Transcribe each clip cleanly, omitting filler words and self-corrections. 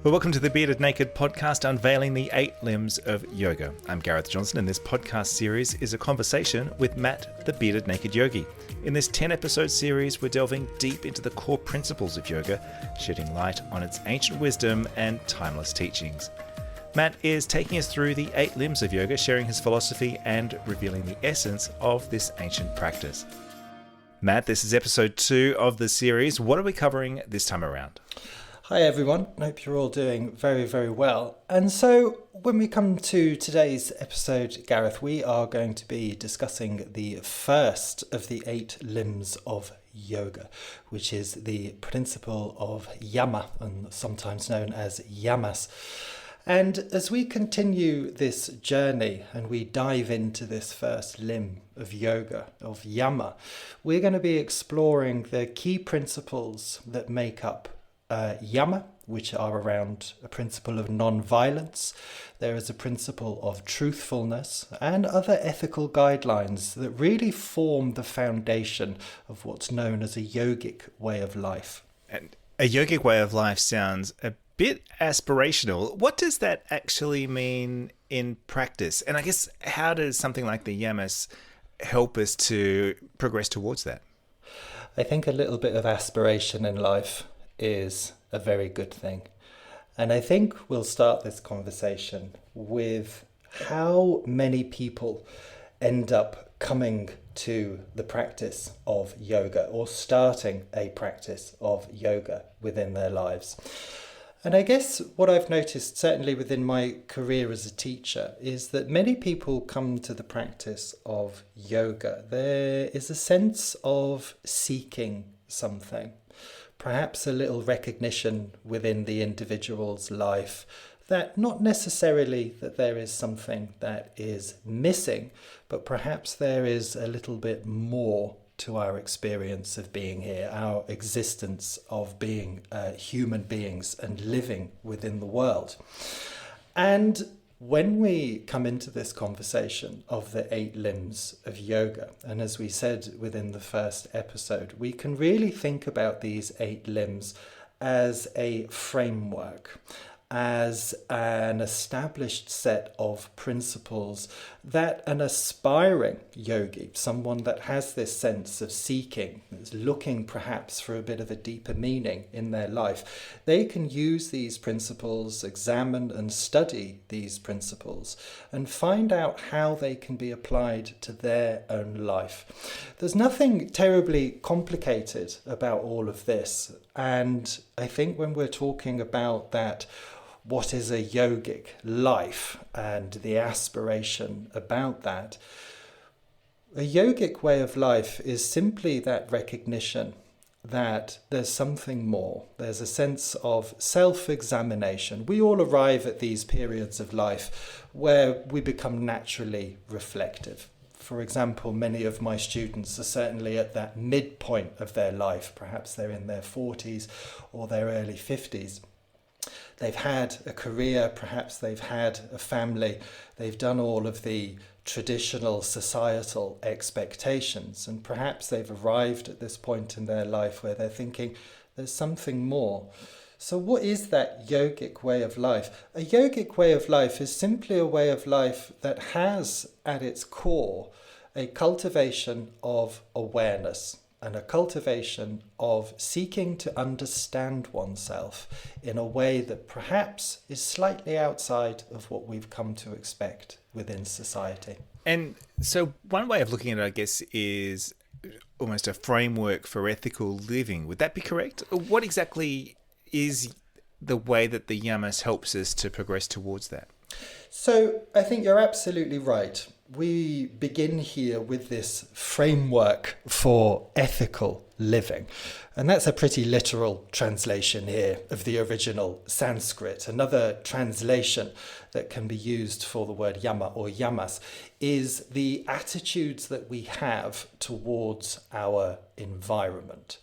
Well, welcome to the Bearded Naked podcast, unveiling the 8 limbs of yoga. I'm Gareth Johnson, and this podcast series is a conversation with Matt, the Bearded Naked Yogi. In this 10-episode series, we're delving deep into the core principles of yoga, shedding light on its ancient wisdom and timeless teachings. Matt is taking us through the 8 limbs of yoga, sharing his philosophy and revealing the essence of this ancient practice. Matt, this is episode 2 of the series. What are we covering this time around? Hi everyone, I hope you're all doing very, very well. And so when we come to today's episode, Gareth, we are going to be discussing the first of the 8 limbs of yoga, which is the principle of Yama, and sometimes known as Yamas. And as we continue this journey and we dive into this first limb of yoga, of Yama, we're going to be exploring the key principles that make up Yama, which are around a principle of non-violence. There is a principle of truthfulness and other ethical guidelines that really form the foundation of what's known as a yogic way of life. And a yogic way of life sounds a bit aspirational. What does that actually mean in practice? And I guess, how does something like the Yamas help us to progress towards that? I think a little bit of aspiration in life is a very good thing. And I think we'll start this conversation with how many people end up coming to the practice of yoga or starting a practice of yoga within their lives. And I guess what I've noticed, certainly within my career as a teacher, is that many people come to the practice of yoga. There is a sense of seeking something. Perhaps a little recognition within the individual's life that not necessarily that there is something that is missing, but perhaps there is a little bit more to our experience of being here, our existence of being human beings and living within the world. And when we come into this conversation of the 8 limbs of yoga, and as we said within the first episode, we can really think about these 8 limbs as a framework, as an established set of principles that an aspiring yogi, someone that has this sense of seeking, is looking perhaps for a bit of a deeper meaning in their life, they can use these principles, examine and study these principles, and find out how they can be applied to their own life. There's nothing terribly complicated about all of this, and I think when we're talking about that, what is a yogic life and the aspiration about that? A yogic way of life is simply that recognition that there's something more. There's a sense of self-examination. We all arrive at these periods of life where we become naturally reflective. For example, many of my students are certainly at that midpoint of their life. Perhaps they're in their 40s or their early 50s. They've had a career, perhaps they've had a family, they've done all of the traditional societal expectations, and perhaps they've arrived at this point in their life where they're thinking there's something more. So what is that yogic way of life? A yogic way of life is simply a way of life that has at its core a cultivation of awareness, and a cultivation of seeking to understand oneself in a way that perhaps is slightly outside of what we've come to expect within society. And so one way of looking at it, I guess, is almost a framework for ethical living. Would that be correct? What exactly is the way that the Yamas helps us to progress towards that? So I think you're absolutely right. We begin here with this framework for ethical living. And that's a pretty literal translation here of the original Sanskrit. Another translation that can be used for the word yama or yamas is the attitudes that we have towards our environment.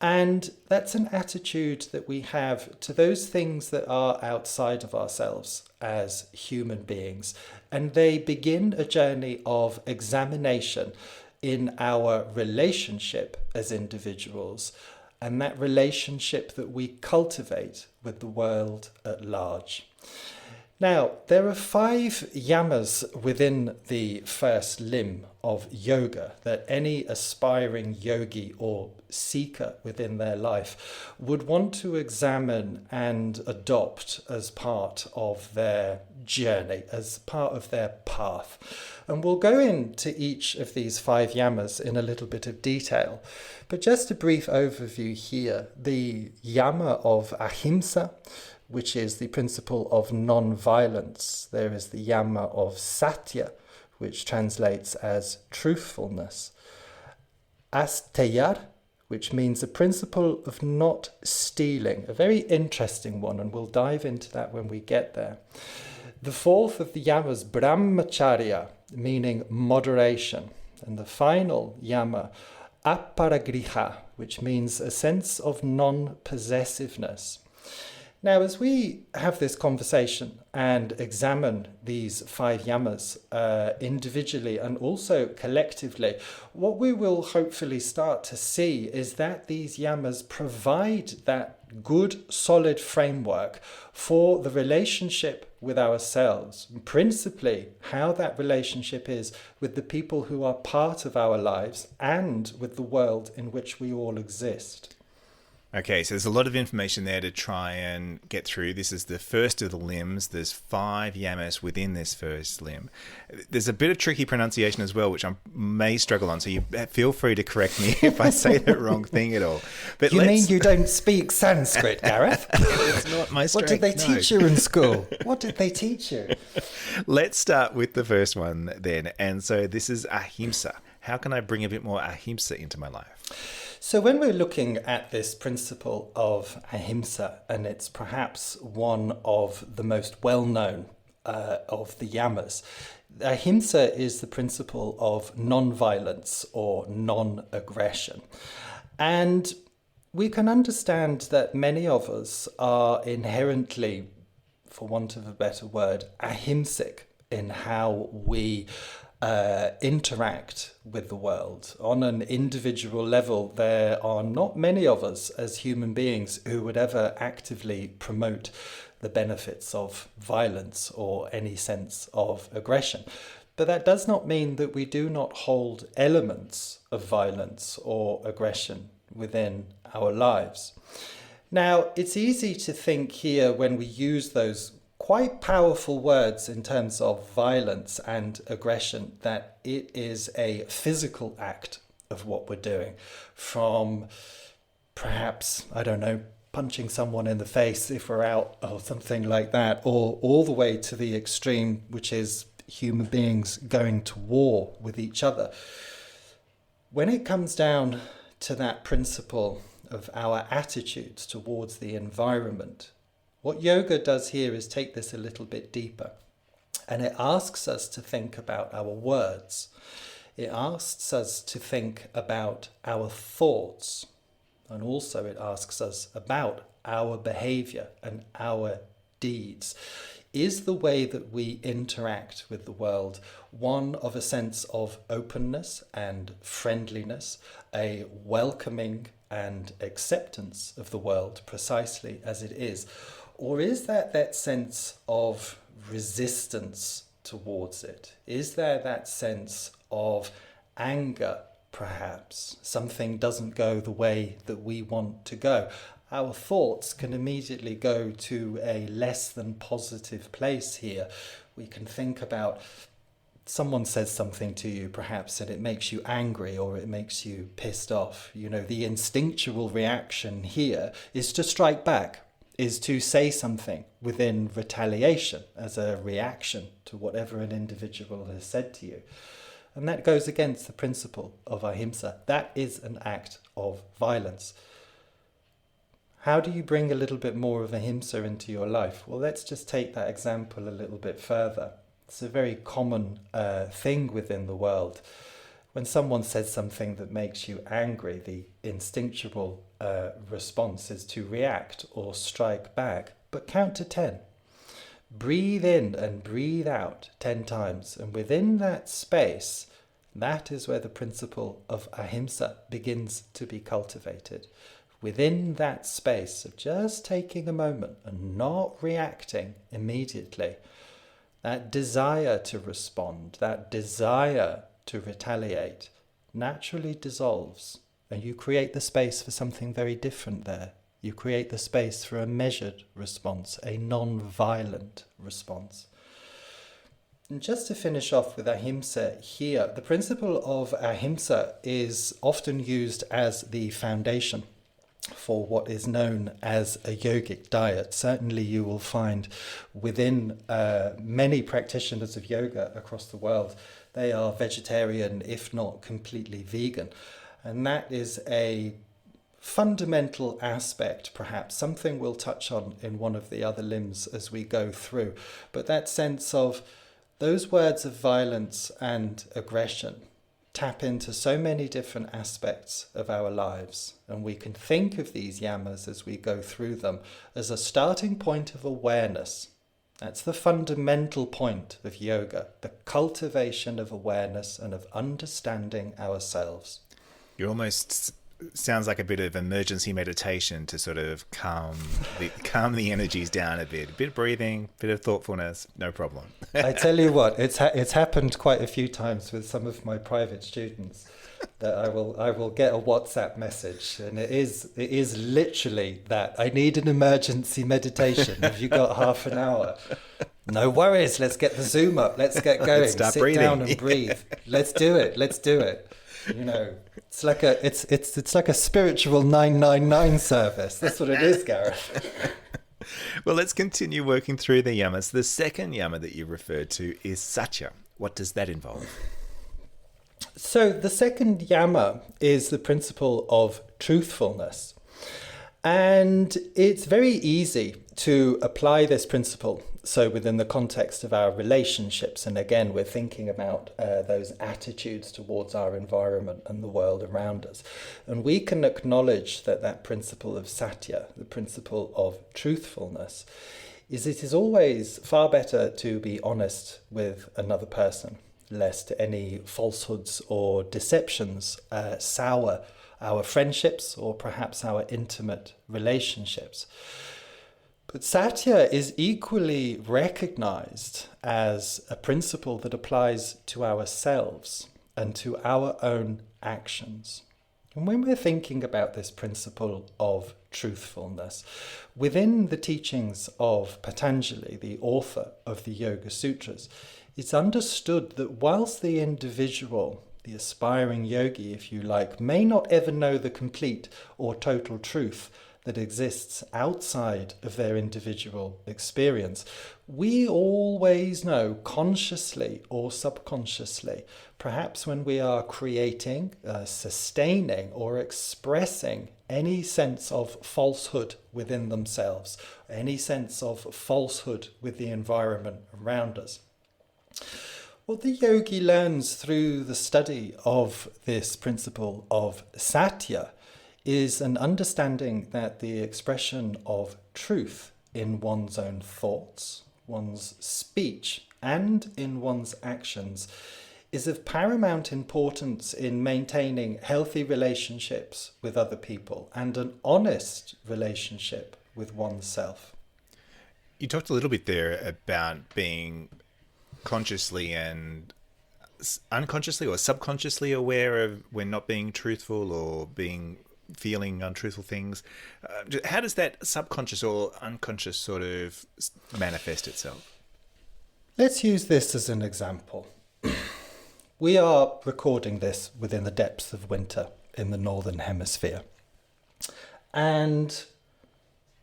And that's an attitude that we have to those things that are outside of ourselves as human beings. And they begin a journey of examination in our relationship as individuals and that relationship that we cultivate with the world at large. Now, there are 5 yamas within the first limb of yoga that any aspiring yogi or seeker within their life would want to examine and adopt as part of their journey, as part of their path. And we'll go into each of these 5 yamas in a little bit of detail. But just a brief overview here, the yama of ahimsa, which is the principle of non-violence. There is the yama of satya, which translates as truthfulness. Asteyar, which means the principle of not stealing, a very interesting one, and we'll dive into that when we get there. The 4th of the yamas, brahmacharya, meaning moderation. And the final yama, aparagriha, which means a sense of non-possessiveness. Now, as we have this conversation and examine these 5 yamas individually and also collectively, what we will hopefully start to see is that these yamas provide that good, solid framework for the relationship with ourselves, principally how that relationship is with the people who are part of our lives and with the world in which we all exist. Okay, so there's a lot of information there to try and get through. This is the first of the limbs. There's 5 yamas within this first limb. There's a bit of tricky pronunciation as well, which I may struggle on, so you feel free to correct me if I say the wrong thing at all. But you mean you don't speak Sanskrit, Gareth? It's not my strength. What did they teach you in school? What did they teach you? Let's start with the first one then. And so this is ahimsa. How can I bring a bit more ahimsa into my life? So when we're looking at this principle of ahimsa, and it's perhaps one of the most well-known of the yamas, ahimsa is the principle of non-violence or non-aggression. And we can understand that many of us are inherently, for want of a better word, ahimsic in how we interact with the world. On an individual level, there are not many of us as human beings who would ever actively promote the benefits of violence or any sense of aggression. But that does not mean that we do not hold elements of violence or aggression within our lives. Now, it's easy to think here when we use those quite powerful words in terms of violence and aggression that it is a physical act of what we're doing, from perhaps, I don't know, punching someone in the face if we're out or something like that, or all the way to the extreme, which is human beings going to war with each other. When it comes down to that principle of our attitudes towards the environment, what yoga does here is take this a little bit deeper, and it asks us to think about our words. It asks us to think about our thoughts, and also it asks us about our behavior and our deeds. Is the way that we interact with the world one of a sense of openness and friendliness, a welcoming and acceptance of the world precisely as it is? Or is that sense of resistance towards it? Is there that sense of anger, perhaps? Something doesn't go the way that we want to go. Our thoughts can immediately go to a less than positive place here. We can think about someone says something to you, perhaps, and it makes you angry or it makes you pissed off. You know, the instinctual reaction here is to strike back, is to say something within retaliation as a reaction to whatever an individual has said to you. And that goes against the principle of ahimsa. That is an act of violence. How do you bring a little bit more of ahimsa into your life? Well, let's just take that example a little bit further. It's a very common thing within the world. When someone says something that makes you angry, the instinctual response is to react or strike back. But count to 10. Breathe in and breathe out 10 times. And within that space, that is where the principle of ahimsa begins to be cultivated. within that space of just taking a moment and not reacting immediately, that desire to respond, that desire to retaliate naturally dissolves, and you create the space for something very different there. You create the space for a measured response, a non-violent response. And just to finish off with ahimsa here, the principle of ahimsa is often used as the foundation for what is known as a yogic diet. Certainly you will find within many practitioners of yoga across the world, they are vegetarian, if not completely vegan. And that is a fundamental aspect, perhaps, something we'll touch on in one of the other limbs as we go through. But that sense of those words of violence and aggression tap into so many different aspects of our lives, and we can think of these yamas as we go through them as a starting point of awareness. That's the fundamental point of yoga, the cultivation of awareness and of understanding ourselves. You almost sounds like a bit of emergency meditation to sort of calm the energies down a bit of breathing, bit of thoughtfulness, no problem. I tell you what, it's happened quite a few times with some of my private students that I will get a WhatsApp message, and it is literally that I need an emergency meditation. Have you got half an hour? No worries, let's get the Zoom up, let's get going. Let's start Sit breathing. Down and breathe. Let's do it. You know, it's like a spiritual 999 service. That's what it is, Gareth. Well, let's continue working through the yamas. The second yama that you referred to is satya. What does that involve? So the second yama is the principle of truthfulness. And it's very easy to apply this principle. So within the context of our relationships, and again, we're thinking about those attitudes towards our environment and the world around us. And we can acknowledge that principle of satya, the principle of truthfulness, it is always far better to be honest with another person, lest any falsehoods or deceptions sour our friendships or perhaps our intimate relationships. But satya is equally recognized as a principle that applies to ourselves and to our own actions. And when we're thinking about this principle of truthfulness, within the teachings of Patanjali, the author of the Yoga Sutras, it's understood that whilst the individual, the aspiring yogi, if you like, may not ever know the complete or total truth that exists outside of their individual experience, we always know, consciously or subconsciously, perhaps when we are creating, sustaining or expressing any sense of falsehood within themselves, any sense of falsehood with the environment around us. What the yogi learns through the study of this principle of satya is an understanding that the expression of truth in one's own thoughts, one's speech, and in one's actions is of paramount importance in maintaining healthy relationships with other people and an honest relationship with oneself. You talked a little bit there about being consciously and unconsciously or subconsciously aware of when not being truthful or feeling untruthful things. How does that subconscious or unconscious sort of manifest itself? Let's use this as an example. We are recording this within the depths of winter in the Northern Hemisphere. And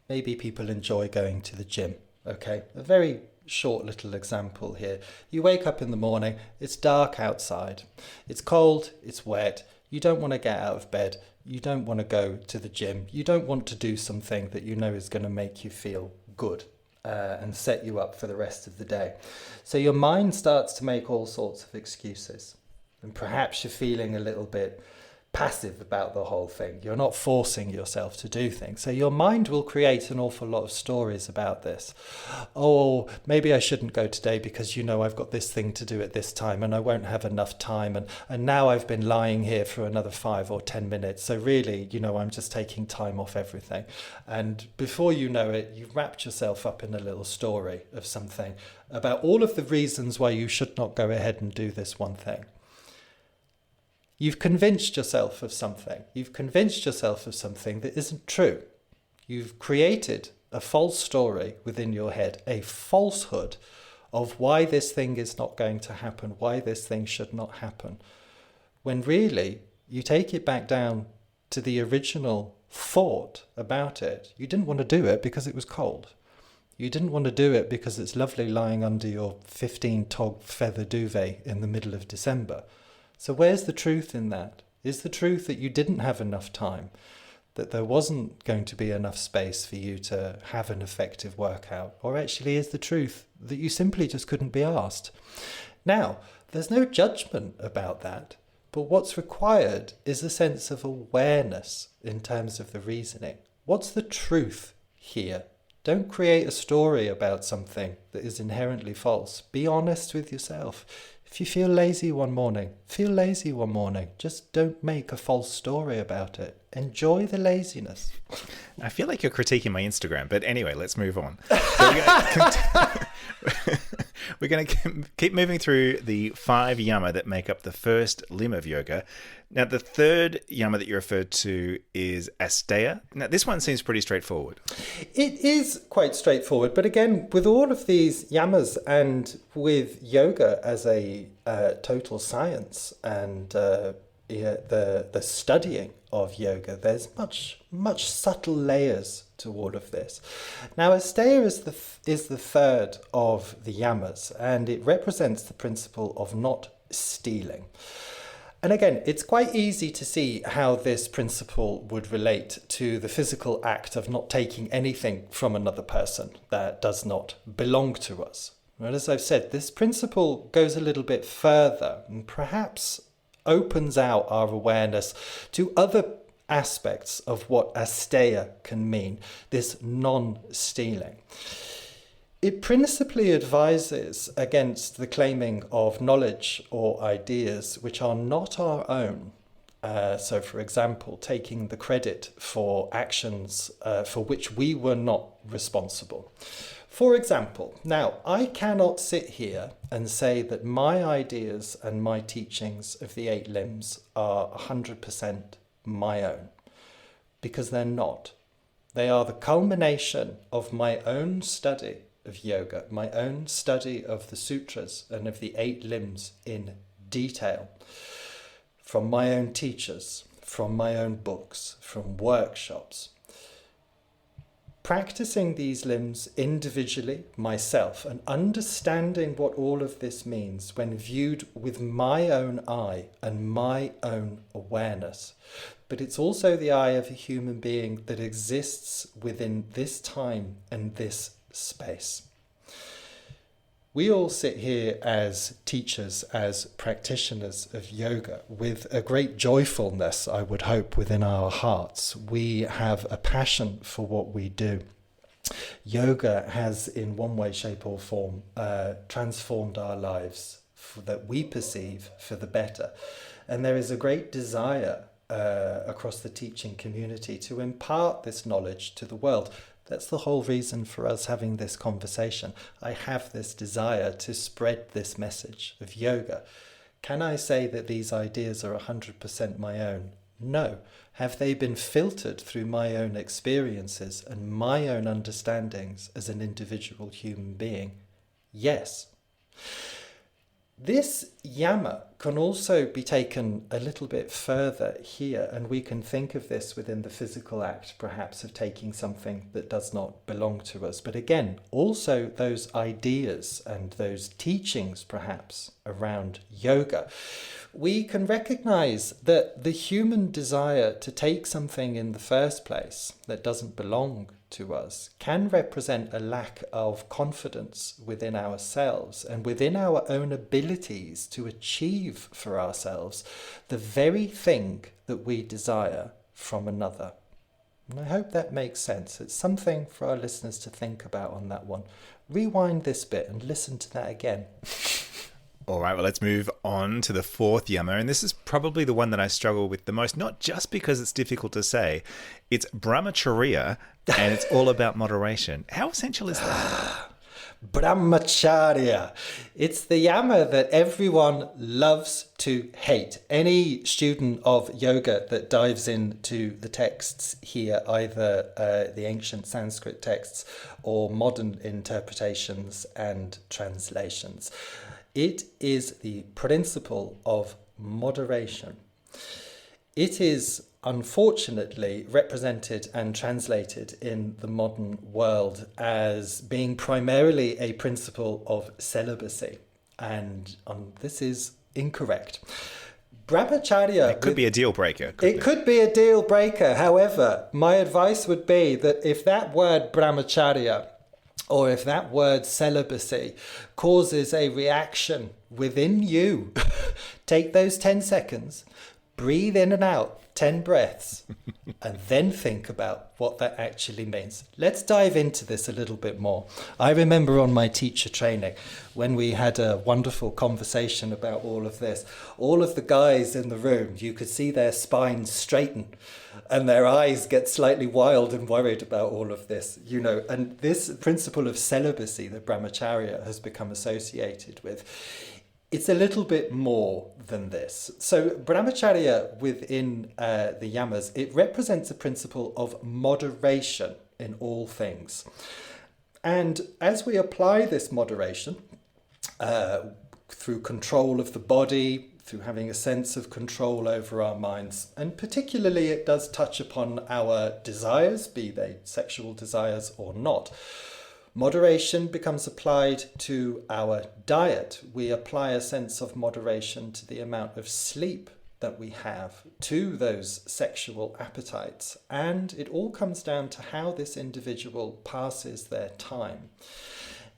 maybe people enjoy going to the gym, okay? A very short little example here. You wake up in the morning, it's dark outside, it's cold, it's wet, you don't want to get out of bed, you don't want to go to the gym, you don't want to do something that you know is going to make you feel good and set you up for the rest of the day. So your mind starts to make all sorts of excuses, and perhaps you're feeling a little bit passive about the whole thing. You're not forcing yourself to do things. So your mind will create an awful lot of stories about this. Oh, maybe I shouldn't go today because, I've got this thing to do at this time and I won't have enough time. And now I've been lying here for another 5 or 10 minutes. So really, I'm just taking time off everything. And before you know it, you've wrapped yourself up in a little story of something about all of the reasons why you should not go ahead and do this one thing. You've convinced yourself of something. You've convinced yourself of something that isn't true. You've created a false story within your head, a falsehood of why this thing is not going to happen, why this thing should not happen. When really, you take it back down to the original thought about it. You didn't want to do it because it was cold. You didn't want to do it because it's lovely lying under your 15-tog feather duvet in the middle of December. So where's the truth in that? Is the truth that you didn't have enough time, that there wasn't going to be enough space for you to have an effective workout? Or actually is the truth that you simply just couldn't be asked? Now, there's no judgment about that, but what's required is a sense of awareness in terms of the reasoning. What's the truth here? Don't create a story about something that is inherently false. Be honest with yourself. If you feel lazy one morning, feel lazy one morning. Just don't make a false story about it. Enjoy the laziness. I feel like you're critiquing my Instagram, but anyway, let's move on. So we're going to keep moving through the 5 yama that make up the first limb of yoga. Now, the third yama that you referred to is asteya. Now, this one seems pretty straightforward. It is quite straightforward, but again, with all of these yamas and with yoga as a total science and the studying of yoga, there's much subtle layers to all of this. Now, asteya is the third of the yamas, and it represents the principle of not stealing. And again, it's quite easy to see how this principle would relate to the physical act of not taking anything from another person that does not belong to us. Well, as I've said, this principle goes a little bit further and perhaps opens out our awareness to other aspects of what asteya can mean, this non-stealing. It principally advises against the claiming of knowledge or ideas which are not our own. So, for example, taking the credit for actions for which we were not responsible. For example, now, I cannot sit here and say that my ideas and my teachings of the 8 limbs are 100% my own, because they're not. They are the culmination of my own study of yoga, my own study of the sutras and of the 8 limbs in detail, from my own teachers, from my own books, from workshops. Practicing these limbs individually, myself, and understanding what all of this means when viewed with my own eye and my own awareness. But it's also the eye of a human being that exists within this time and this space. We all sit here as teachers, as practitioners of yoga, with a great joyfulness, I would hope, within our hearts. We have a passion for what we do. Yoga has, in one way, shape or form, transformed our lives that we perceive for the better. And there is a great desire across the teaching community to impart this knowledge to the world. That's the whole reason for us having this conversation. I have this desire to spread this message of yoga. Can I say that these ideas are 100% my own? No. Have they been filtered through my own experiences and my own understandings as an individual human being? Yes. This yama can also be taken a little bit further here, and we can think of this within the physical act, perhaps, of taking something that does not belong to us. But again, also those ideas and those teachings, perhaps, around yoga. We can recognize that the human desire to take something in the first place that doesn't belong to us can represent a lack of confidence within ourselves and within our own abilities to achieve for ourselves the very thing that we desire from another. And I hope that makes sense. It's something for our listeners to think about on that one. Rewind this bit and listen to that again. All right, well, let's move on to the fourth yama. And this is probably the one that I struggle with the most, not just because it's difficult to say. It's brahmacharya, and it's all about moderation. How essential is that? Brahmacharya. It's the yama that everyone loves to hate. Any student of yoga that dives into the texts here, either the ancient Sanskrit texts or modern interpretations and translations, it is the principle of moderation. It is unfortunately represented and translated in the modern world as being primarily a principle of celibacy. And this is incorrect. Brahmacharya... It could be a deal breaker. It could be a deal breaker. However, my advice would be that if that word brahmacharya, or if that word celibacy causes a reaction within you, take those 10 seconds, breathe in and out 10 breaths, and then think about what that actually means. Let's dive into this a little bit more. I remember on my teacher training when we had a wonderful conversation about all of this. All of the guys in the room, you could see their spines straighten and their eyes get slightly wild and worried about all of this, you know. And this principle of celibacy that brahmacharya has become associated with, it's a little bit more than this. So brahmacharya within the yamas, it represents a principle of moderation in all things. And as we apply this moderation through control of the body, through having a sense of control over our minds, and particularly it does touch upon our desires, be they sexual desires or not, moderation becomes applied to our diet. We apply a sense of moderation to the amount of sleep that we have, to those sexual appetites. And it all comes down to how this individual passes their time.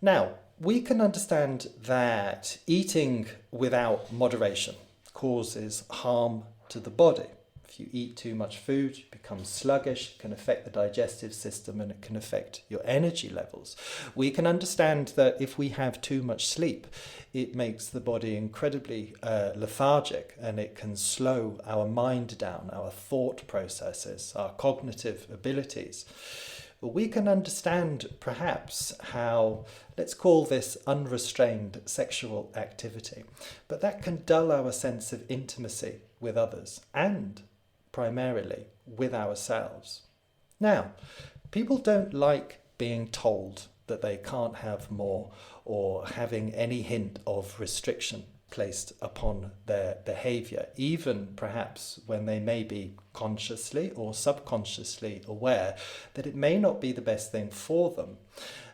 Now, we can understand that eating without moderation causes harm to the body. If you eat too much food, you become sluggish, it can affect the digestive system and it can affect your energy levels. We can understand that if we have too much sleep, it makes the body incredibly lethargic, and it can slow our mind down, our thought processes, our cognitive abilities. We can understand perhaps how, let's call this unrestrained sexual activity, but that can dull our sense of intimacy with others and primarily with ourselves. Now, people don't like being told that they can't have more or having any hint of restriction placed upon their behaviour, even perhaps when they may be consciously or subconsciously aware that it may not be the best thing for them.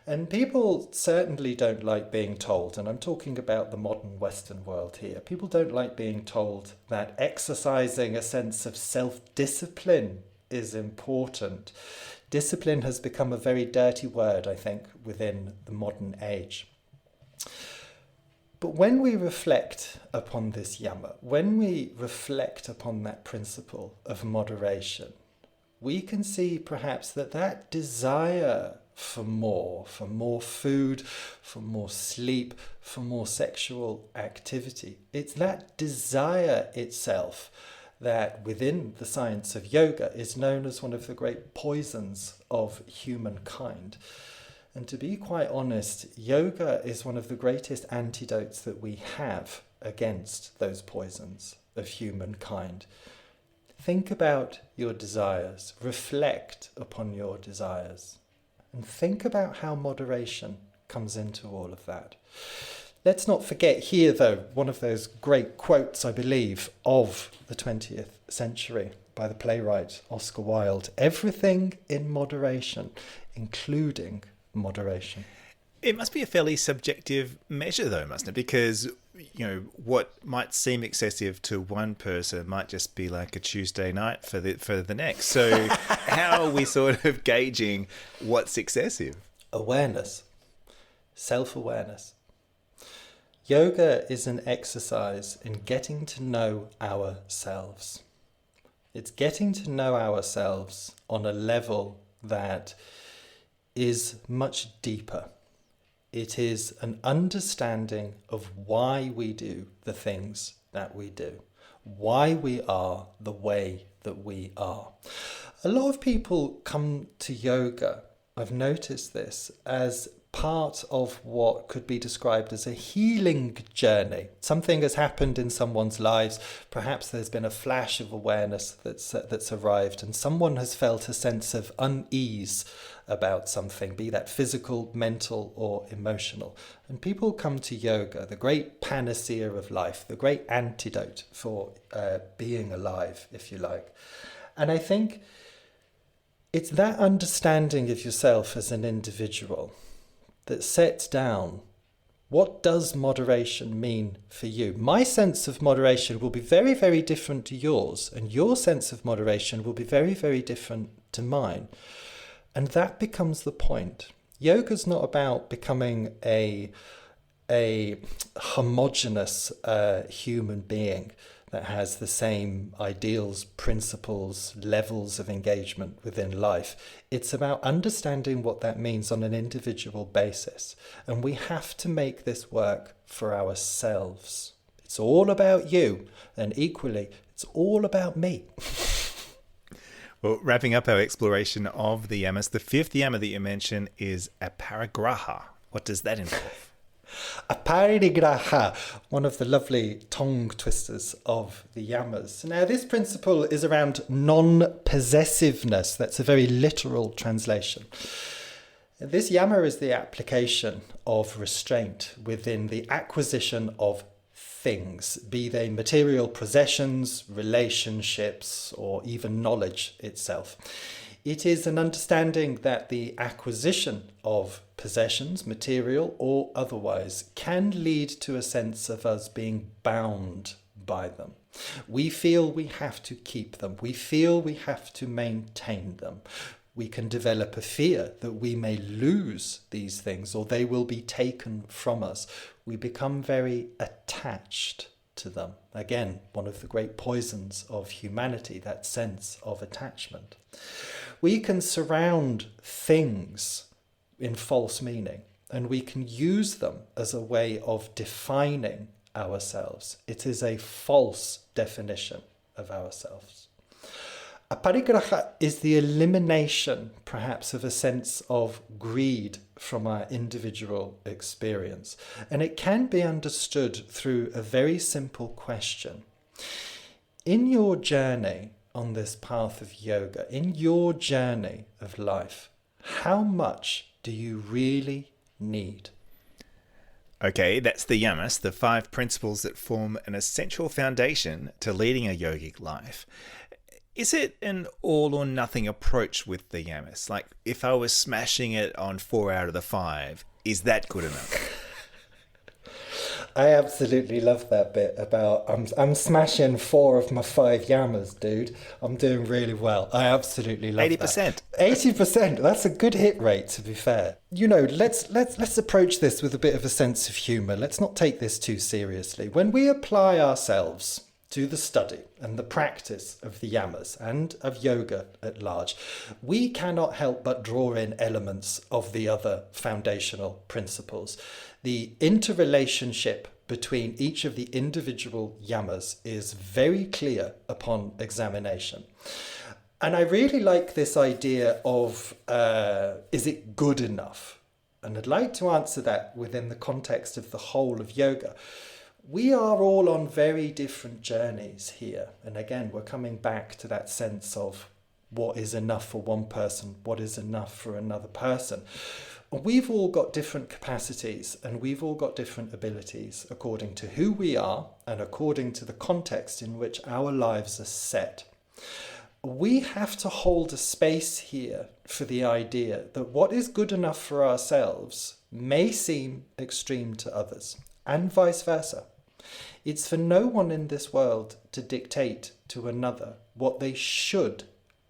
And people certainly don't like being told, and I'm talking about the modern Western world here, people don't like being told that exercising a sense of self-discipline is important. Discipline has become a very dirty word, I think, within the modern age. But when we reflect upon this yama, when we reflect upon that principle of moderation, we can see perhaps that desire for more food, for more sleep, for more sexual activity, it's that desire itself that within the science of yoga is known as one of the great poisons of humankind. And to be quite honest, yoga is one of the greatest antidotes that we have against those poisons of humankind. Think about your desires, reflect upon your desires, and think about how moderation comes into all of that. Let's not forget here, though, one of those great quotes, I believe, of the 20th century by the playwright Oscar Wilde. Everything in moderation, including moderation. It must be a fairly subjective measure, though, mustn't it? Because, you know, what might seem excessive to one person might just be like a Tuesday night for the next. So how are we sort of gauging what's excessive? Awareness, self-awareness. Yoga is an exercise in getting to know ourselves. It's getting to know ourselves on a level that is much deeper. It is an understanding of why we do the things that we do, why we are the way that we are. A lot of people come to yoga, I've noticed this, as part of what could be described as a healing journey. Something has happened in someone's lives. Perhaps there's been a flash of awareness that's arrived, and someone has felt a sense of unease about something, be that physical, mental, or emotional. And people come to yoga, the great panacea of life, the great antidote for being alive, if you like. And I think it's that understanding of yourself as an individual that sets down what does moderation mean for you. My sense of moderation will be very, very different to yours, and your sense of moderation will be very, very different to mine. And that becomes the point. Yoga's not about becoming a homogeneous human being that has the same ideals, principles, levels of engagement within life. It's about understanding what that means on an individual basis. And we have to make this work for ourselves. It's all about you, and equally, it's all about me. Well, wrapping up our exploration of the yamas, the fifth yama that you mentioned is aparigraha. What does that involve? Aparigraha, one of the lovely tongue twisters of the yamas. Now, this principle is around non-possessiveness. That's a very literal translation. This yama is the application of restraint within the acquisition of things, be they material possessions, relationships, or even knowledge itself. It is an understanding that the acquisition of possessions, material or otherwise, can lead to a sense of us being bound by them. We feel we have to keep them. We feel we have to maintain them. We can develop a fear that we may lose these things or they will be taken from us. We become very attached to them. Again, one of the great poisons of humanity, that sense of attachment. We can surround things in false meaning, and we can use them as a way of defining ourselves. It is a false definition of ourselves. Aparigraha is the elimination, perhaps, of a sense of greed from our individual experience. And it can be understood through a very simple question. In your journey on this path of yoga, in your journey of life, how much do you really need? Okay, that's the yamas, the 5 principles that form an essential foundation to leading a yogic life. Is it an all or nothing approach with the yamas? Like, if I was smashing it on 4 out of the 5, is that good enough? I absolutely love that bit about I'm smashing 4 of my 5 yamas, dude. I'm doing really well. I absolutely love 80%. that. 80%. That's a good hit rate, to be fair. You know, let's approach this with a bit of a sense of humour. Let's not take this too seriously. When we apply ourselves to the study and the practice of the yamas and of yoga at large, we cannot help but draw in elements of the other foundational principles. The interrelationship between each of the individual yamas is very clear upon examination. And I really like this idea of, is it good enough? And I'd like to answer that within the context of the whole of yoga. We are all on very different journeys here. And again, we're coming back to that sense of what is enough for one person, what is enough for another person. We've all got different capacities and we've all got different abilities according to who we are and according to the context in which our lives are set. We have to hold a space here for the idea that what is good enough for ourselves may seem extreme to others, and vice versa. It's for no one in this world to dictate to another what they should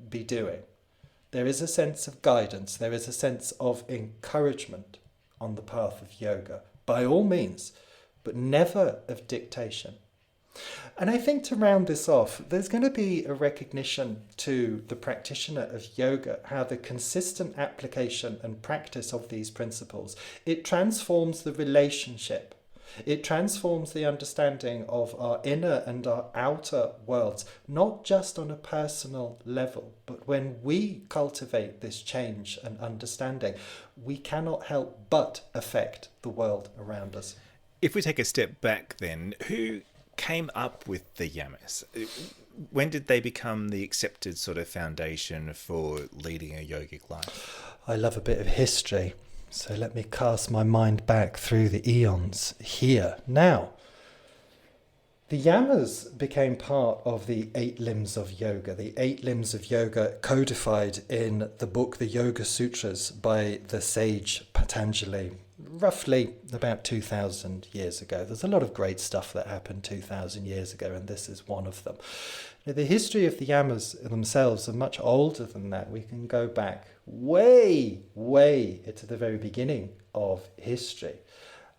be doing. There is a sense of guidance, there is a sense of encouragement on the path of yoga, by all means, but never of dictation. And I think to round this off, there's going to be a recognition to the practitioner of yoga, how the consistent application and practice of these principles, it transforms the relationship. It transforms the understanding of our inner and our outer worlds, not just on a personal level, but when we cultivate this change and understanding, we cannot help but affect the world around us. If we take a step back then, who came up with the Yamas? When did they become the accepted sort of foundation for leading a yogic life? I love a bit of history, so let me cast my mind back through the eons here. Now, the Yamas became part of the 8 limbs of yoga. The 8 limbs of yoga codified in the book, the Yoga Sutras, by the sage Patanjali, roughly about 2,000 years ago. There's a lot of great stuff that happened 2,000 years ago, and this is one of them. Now, the history of the Yamas themselves are much older than that. We can go back way into the very beginning of history.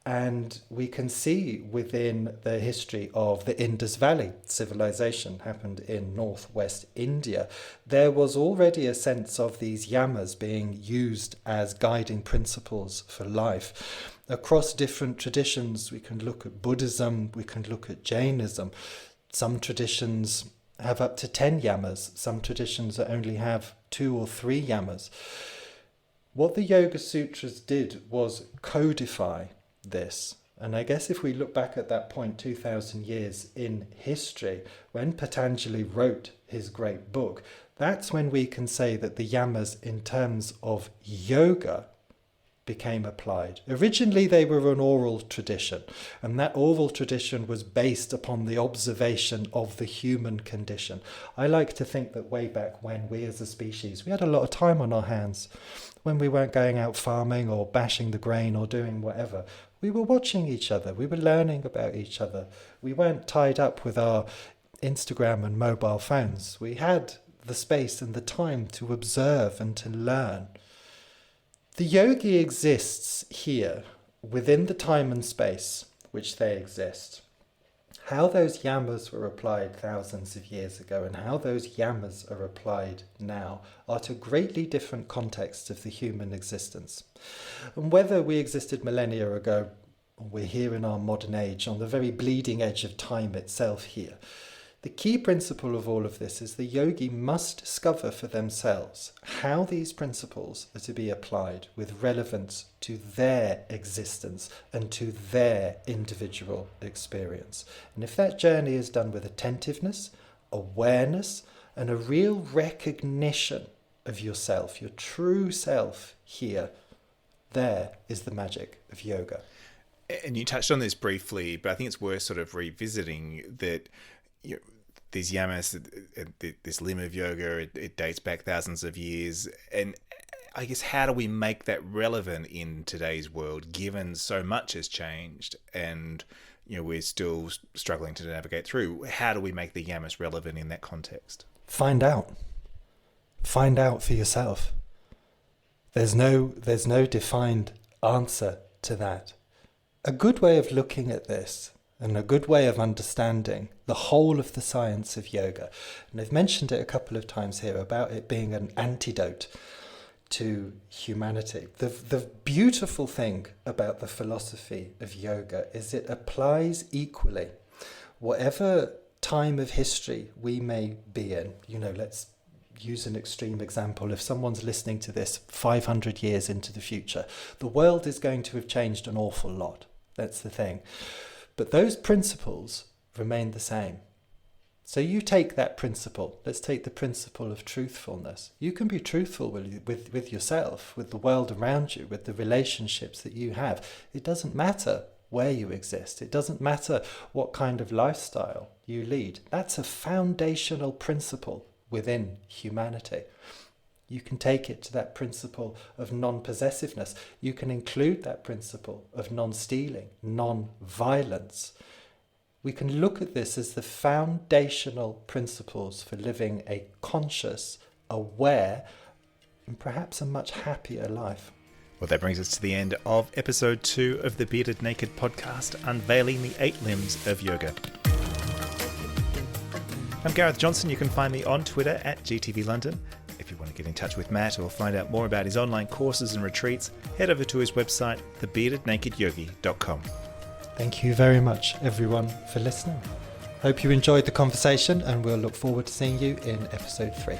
And we can see within the history of the Indus Valley civilization, happened in northwest India, there was already a sense of these yamas being used as guiding principles for life. Across different traditions, we can look at Buddhism, we can look at Jainism. Some traditions have up to 10 yamas, some traditions only have 2 or 3 yamas. What the Yoga Sutras did was codify this. And I guess if we look back at that point 2,000 years in history, when Patanjali wrote his great book, that's when we can say that the yamas in terms of yoga became applied. Originally they were an oral tradition, and that oral tradition was based upon the observation of the human condition. I like to think that way back when we as a species, we had a lot of time on our hands, when we weren't going out farming or bashing the grain or doing whatever. We were watching each other, we were learning about each other. We weren't tied up with our Instagram and mobile phones. We had the space and the time to observe and to learn. The yogi exists here within the time and space which they exist. How those yamas were applied thousands of years ago and how those yamas are applied now are to greatly different contexts of the human existence. And whether we existed millennia ago or we're here in our modern age, on the very bleeding edge of time itself here, the key principle of all of this is the yogi must discover for themselves how these principles are to be applied with relevance to their existence and to their individual experience. And if that journey is done with attentiveness, awareness, and a real recognition of yourself, your true self here, there is the magic of yoga. And you touched on this briefly, but I think it's worth sort of revisiting that these yamas, this limb of yoga, it dates back thousands of years. And I guess how do we make that relevant in today's world, given so much has changed and we're still struggling to navigate through? How do we make the yamas relevant in that context? Find out. Find out for yourself. There's no defined answer to that. A good way of looking at this and a good way of understanding the whole of the science of yoga, and I've mentioned it a couple of times here about it being an antidote to humanity. The beautiful thing about the philosophy of yoga is it applies equally. Whatever time of history we may be in, let's use an extreme example. If someone's listening to this 500 years into the future, the world is going to have changed an awful lot. That's the thing. But those principles remain the same. So you take that principle. Let's take the principle of truthfulness. You can be truthful with yourself, with the world around you, with the relationships that you have. It doesn't matter where you exist. It doesn't matter what kind of lifestyle you lead. That's a foundational principle within humanity. You can take it to that principle of non-possessiveness. You can include that principle of non-stealing, non-violence. We can look at this as the foundational principles for living a conscious, aware, and perhaps a much happier life. Well, that brings us to the end of episode 2 of the Bearded Naked podcast, unveiling the 8 limbs of yoga. I'm Gareth Johnson. You can find me on Twitter at GTV London. If you want to get in touch with Matt or find out more about his online courses and retreats, head over to his website, thebeardednakedyogi.com. Thank you very much, everyone, for listening. Hope you enjoyed the conversation, and we'll look forward to seeing you in episode 3.